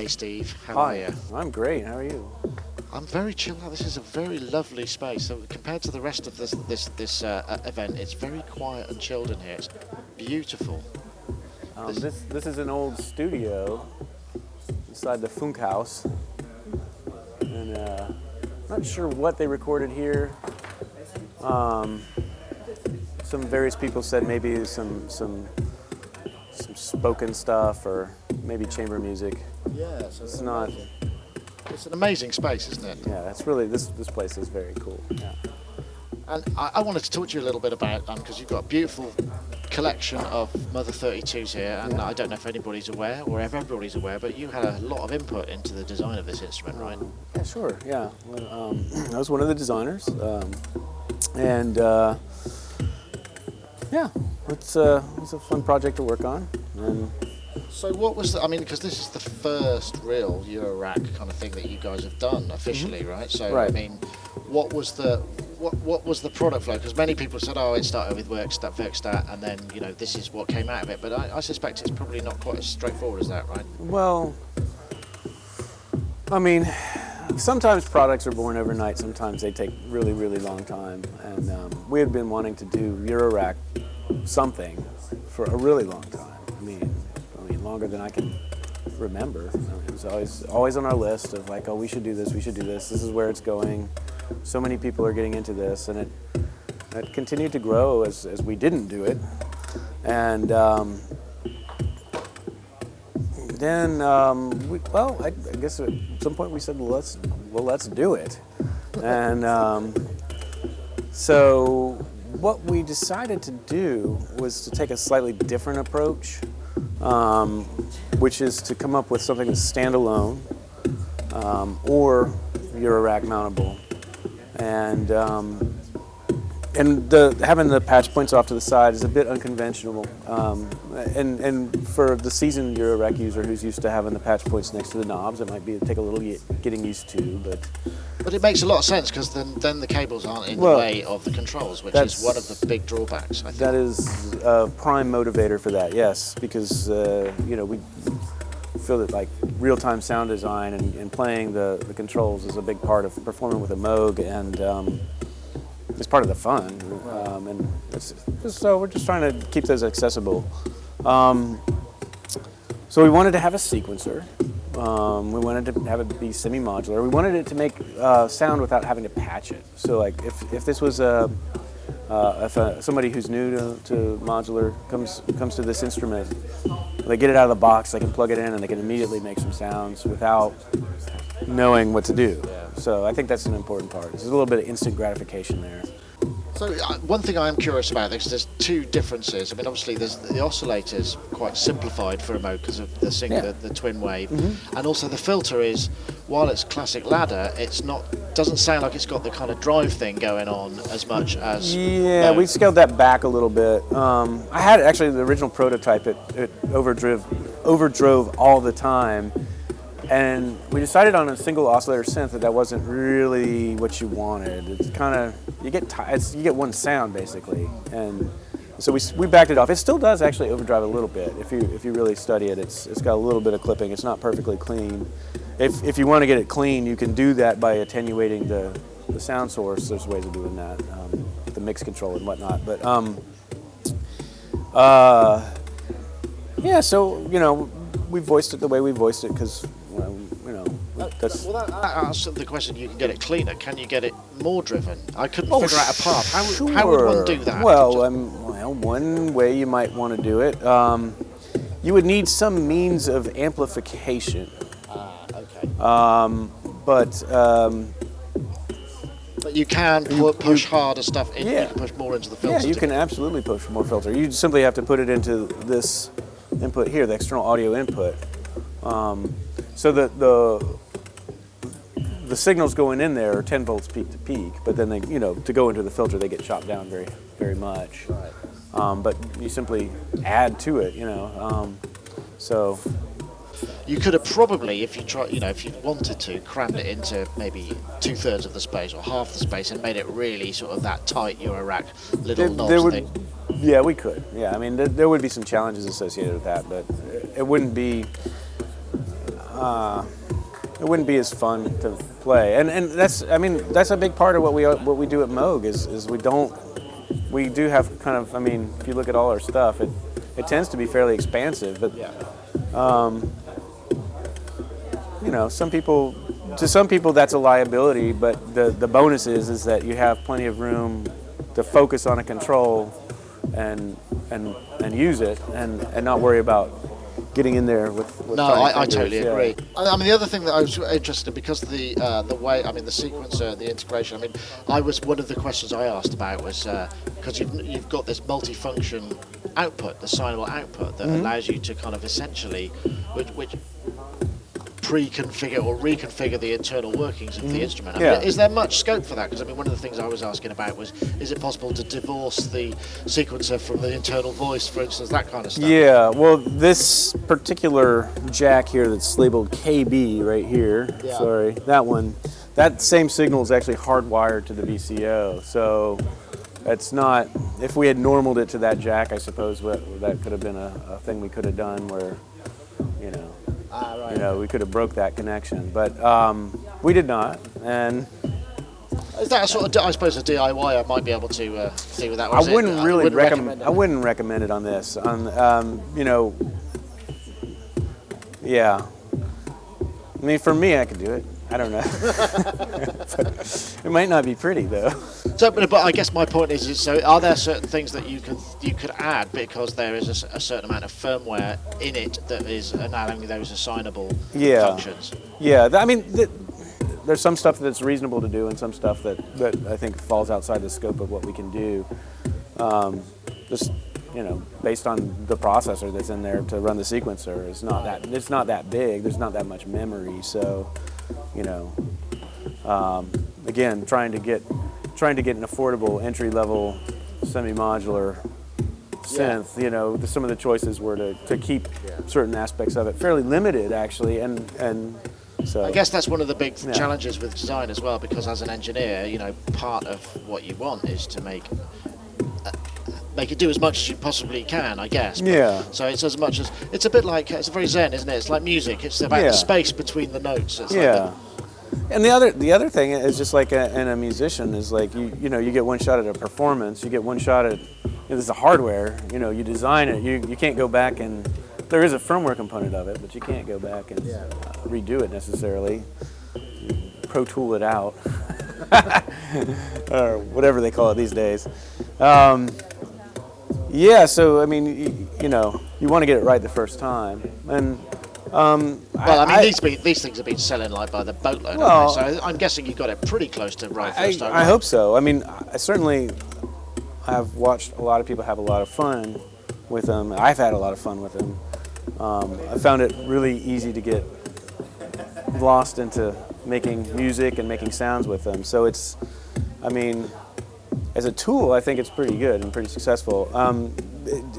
Steve. How Hi, are you? I'm great. How are you? I'm very chilled out. This is a very lovely space. So compared to the rest of this event, it's very quiet and chilled in here. It's beautiful. This is an old studio inside the Funk House, and not sure what they recorded here. Some various people said maybe some spoken stuff or maybe chamber music. Yeah, so it's not. It's an amazing space, isn't it? Yeah, that's really this place is very cool. Yeah. And I wanted to talk to you a little bit about because you've got a beautiful collection of Mother 32s here, and I don't know if anybody's aware or if everybody's aware, but you had a lot of input into the design of this instrument, right? Yeah, sure. Yeah, well, I was one of the designers, and yeah, it was a fun project to work on. And so what was the, I mean, because this is the first real Eurorack kind of thing that you guys have done officially, right? So right. I mean, what was the product flow? Because many people said, oh, it started with Werkstatt, and then, you know, this is what came out of it. But I suspect it's probably not quite as straightforward as that, right? Well, I mean, sometimes products are born overnight. Sometimes they take really, really long time. And we had been wanting to do Eurorack something for a really long time. I mean, longer than I can remember. It was always on our list of like, oh, we should do this. This is where it's going. So many people are getting into this, and it continued to grow as we didn't do it. And then, I guess at some point we said, well, let's do it. And so what we decided to do was to take a slightly different approach, which is to come up with something that's standalone or Eurorack mountable. And having the patch points off to the side is a bit unconventional. And for the seasoned Eurorack user who's used to having the patch points next to the knobs, it might take a little getting used to. But it makes a lot of sense because then the cables aren't in the way of the controls, which is one of the big drawbacks, I think. That is a prime motivator for that, yes, because we feel that like real-time sound design and playing the controls is a big part of performing with a Moog, and it's part of the fun. And so we're just trying to keep those accessible. So we wanted to have a sequencer. We wanted to have it be semi-modular. We wanted it to make sound without having to patch it. So like if this was somebody who's new to modular comes to this instrument, they get it out of the box, they can plug it in, and they can immediately make some sounds without knowing what to do. So I think that's an important part. There's a little bit of instant gratification there. So one thing I am curious about, because there's two differences. I mean, obviously there's the oscillator's quite simplified for a Moog because of the twin wave, and also the filter is, while it's classic ladder, doesn't sound like it's got the kind of drive thing going on as much as Moog. We scaled that back a little bit. I had actually the original prototype. It overdrove all the time. And we decided on a single oscillator synth that wasn't really what you wanted. It's kind of, you get one sound basically. And so we backed it off. It still does actually overdrive a little bit. If you really study it, it's got a little bit of clipping. It's not perfectly clean. If you want to get it clean, you can do that by attenuating the sound source. There's ways of doing that, with the mix control and whatnot. But so we voiced it the way we voiced it because that's. Well, that asks the question: you can get it cleaner. Can you get it more driven? I couldn't figure out a path. How would one do that? Well, one way you might want to do it, you would need some means of amplification. Okay. But you can push harder stuff in. Yeah. You can push more into the filter. Yeah, you can absolutely push more filter. You simply have to put it into this input here, the external audio input. So the signals going in there are 10 volts peak to peak, but then they, to go into the filter, they get chopped down very, very much. Right. But you simply add to it, so. You could have probably, if you wanted to, crammed it into maybe 2/3 of the space or half the space and made it really sort of that tight Eurorack little knobs thing. Yeah, we could. Yeah, I mean, there would be some challenges associated with that, but it wouldn't be. it wouldn't be as fun to play. And that's a big part of what we do at Moog is we do have kind of, if you look at all our stuff, it tends to be fairly expansive, but some people that's a liability, but the bonus is that you have plenty of room to focus on a control and use it and not worry about getting in there with no, I totally agree. The other thing that I was interested in, because the way, the sequencer, the integration, I was, one of the questions I asked about was, because you've got this multi-function output, the signable output, that allows you to kind of essentially, which pre-configure or reconfigure the internal workings of the instrument. Is there much scope for that? Because one of the things I was asking about was, is it possible to divorce the sequencer from the internal voice, for instance, that kind of stuff? Yeah, well, this particular jack here that's labeled KB right here, sorry, that one, that same signal is actually hardwired to the VCO. So it's not, if we had normaled it to that jack, I suppose that could have been a thing we could have done where, we could have broke that connection, but we did not. And is that a sort of, I suppose, a DIY I might be able to do with that? I wouldn't really recommend. I wouldn't recommend it on this. Yeah. For me, I could do it. I don't know. It might not be pretty though. So, but I guess my point is, so are there certain things that you could add because there is a certain amount of firmware in it that is allowing those assignable functions? Yeah, there's some stuff that's reasonable to do and some stuff that I think falls outside the scope of what we can do. Just based on the processor that's in there to run the sequencer, it's not that big. There's not that much memory, so. Again, trying to get an affordable entry-level semi-modular synth. Some of the choices were to keep certain aspects of it fairly limited, actually, and so. I guess that's one of the big challenges with design as well, because as an engineer, part of what you want is to make it do as much as you possibly can, I guess. But, so it's as much as, it's a bit like, it's very Zen, isn't it? It's like music. It's about the space between the notes. It's and the other thing is just like in a musician is like you get one shot at a performance. You get one shot at this is the hardware. You design it. You can't go back and there is a firmware component of it, but you can't go back and redo it necessarily. Pro Tool it out or whatever they call it these days. So you want to get it right the first time, and these things have been selling like by the boatload. Well, so I'm guessing you got it pretty close to right first time. I hope so. I've watched a lot of people have a lot of fun with them. I've had a lot of fun with them. I found it really easy to get lost into making music and making sounds with them. So it's, as a tool, I think it's pretty good and pretty successful.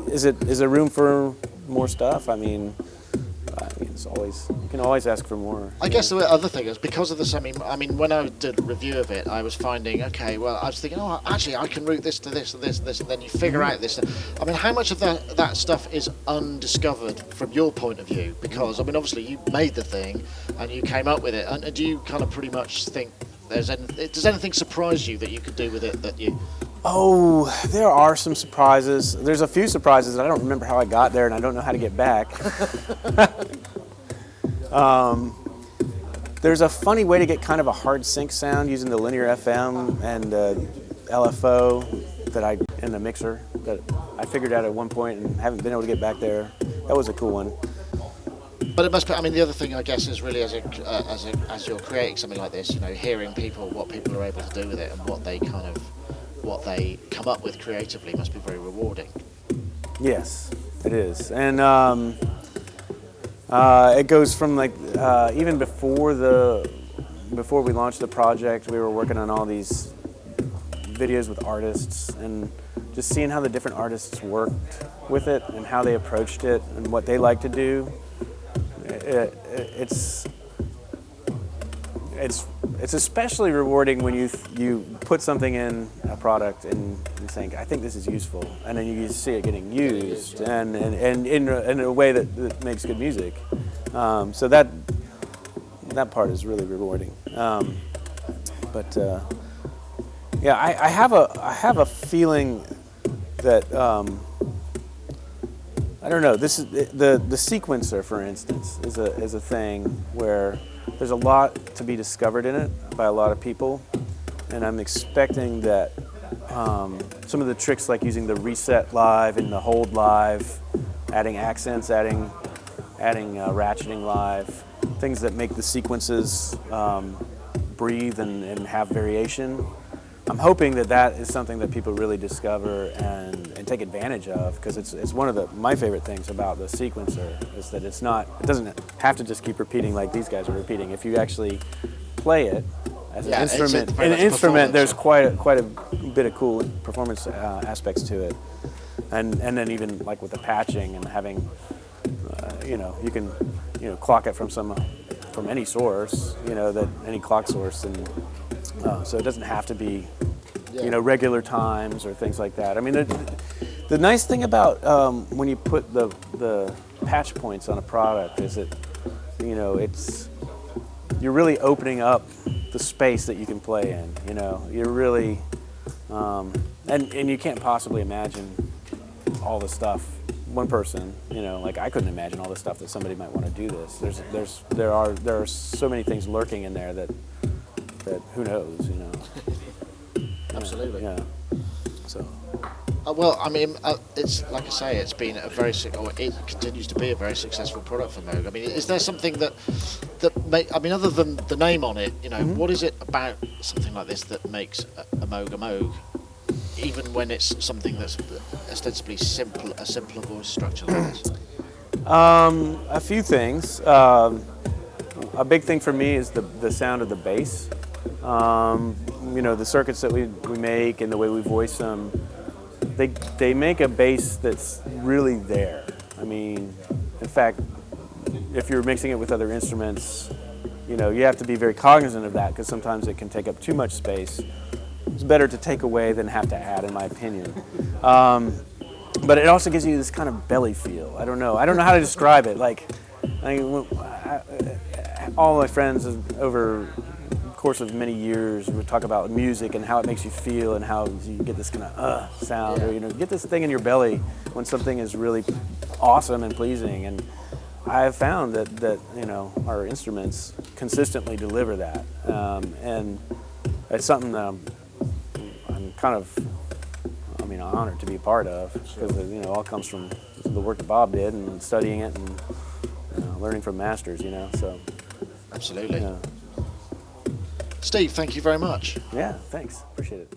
Is there room for more stuff? It's always, you can always ask for more. I guess the other thing is, because of the when I did a review of it, I was finding, I was thinking, actually I can route this to this and this and this, and then you figure out this. How much of that stuff is undiscovered from your point of view? Because, obviously you made the thing and you came up with it, and do you kind of pretty much think does anything surprise you that you could do with it that you... Oh, there are some surprises. There's a few surprises that I don't remember how I got there and I don't know how to get back. There's a funny way to get kind of a hard sync sound using the linear FM and LFO in the mixer that I figured out at one point and haven't been able to get back there. That was a cool one. But it must be, the other thing I guess is really as you're creating something like this, hearing what people are able to do with it and what they come up with creatively must be very rewarding. Yes, it is. And it goes from even before we launched the project, we were working on all these videos with artists and just seeing how the different artists worked with it and how they approached it and what they like to do. It's especially rewarding when you put something in a product and you think, I think this is useful, and then you see it getting used and in a way that makes good music. So that part is really rewarding. But yeah, I have a feeling that I don't know. This is the sequencer, for instance, is a thing where there's a lot to be discovered in it by a lot of people, and I'm expecting that some of the tricks, like using the reset live and the hold live, adding accents, adding ratcheting live, things that make the sequences breathe and have variation. I'm hoping that is something that people really discover and take advantage of, because it's one of my favorite things about the sequencer is that it doesn't have to just keep repeating like these guys are repeating. If you actually play it as an instrument, there's quite a bit of cool performance aspects to it, and then even like with the patching and having you can clock it from any source, any clock source, and so it doesn't have to be regular times or things like that. I mean, the nice thing about when you put the patch points on a product is that you're really opening up the space that you can play in. You're really and you can't possibly imagine all the stuff. One person, like I couldn't imagine all the stuff that somebody might want to do this. There are so many things lurking in there that who knows, Absolutely. Yeah. So. Well, I mean, it's like I say, it's been it continues to be a very successful product for Moog. I mean, is there something that other than the name on it, what is it about something like this that makes a Moog, even when it's something that's ostensibly a simpler voice structure like this? A few things. A big thing for me is the sound of the bass. The circuits that we make and the way we voice them, they make a bass that's really there. I mean, in fact, if you're mixing it with other instruments, you have to be very cognizant of that, because sometimes it can take up too much space. It's better to take away than have to add, in my opinion. But it also gives you this kind of belly feel. I don't know how to describe it. All my friends over the course of many years would talk about music and how it makes you feel and how you get this kind of sound, or get this thing in your belly when something is really awesome and pleasing. And I have found that our instruments consistently deliver that, and it's something that I'm kind of honored to be a part of, because it all comes from the work that Bob did and studying it and learning from masters. So. Absolutely. Yeah. Steve, thank you very much. Yeah, thanks. Appreciate it.